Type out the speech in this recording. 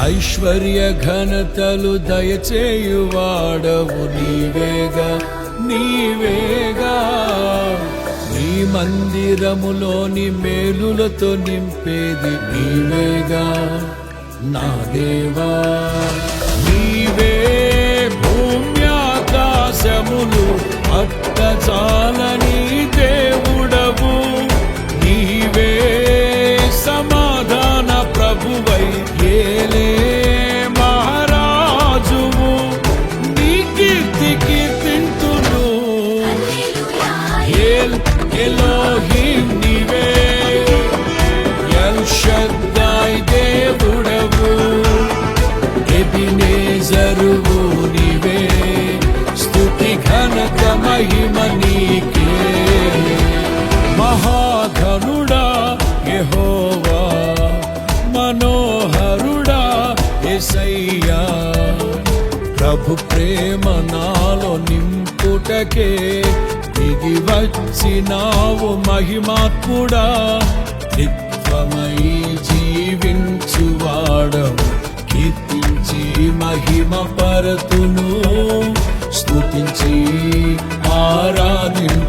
ఐశ్వర్య ఘనతలు దయచేయువాడవు నీవేగా నీవేగా. నీ మందిరములోని మేలులతో నింపేది నీవేగా నా దేవా. నీవే భూమ్యాకాశములు పట్టచాలని దేవుడవు. నీవే సమాధాన ప్రభువై ఏలే మహారాజువు. నీ కీర్తి కీర్తింతును ఏల్ ఎలోహిం నీవే. ఎల్ షద్దాయ్ దేవుడవు. ఎబినేజరువు నీవే. స్తుతి ఘనత మహిమ నీకే. మహాఘనుడా యెహోవా, మనోహరుడా యేసయ్యా. ప్రభు ప్రేమ నాలో నింపుటకే దిగి వచ్చినావు మహిమాత్ముడా. నిత్యమై జీవించువాడవు. కీర్తించి మహిమ పరతును స్తుతించి ఆరాధించు.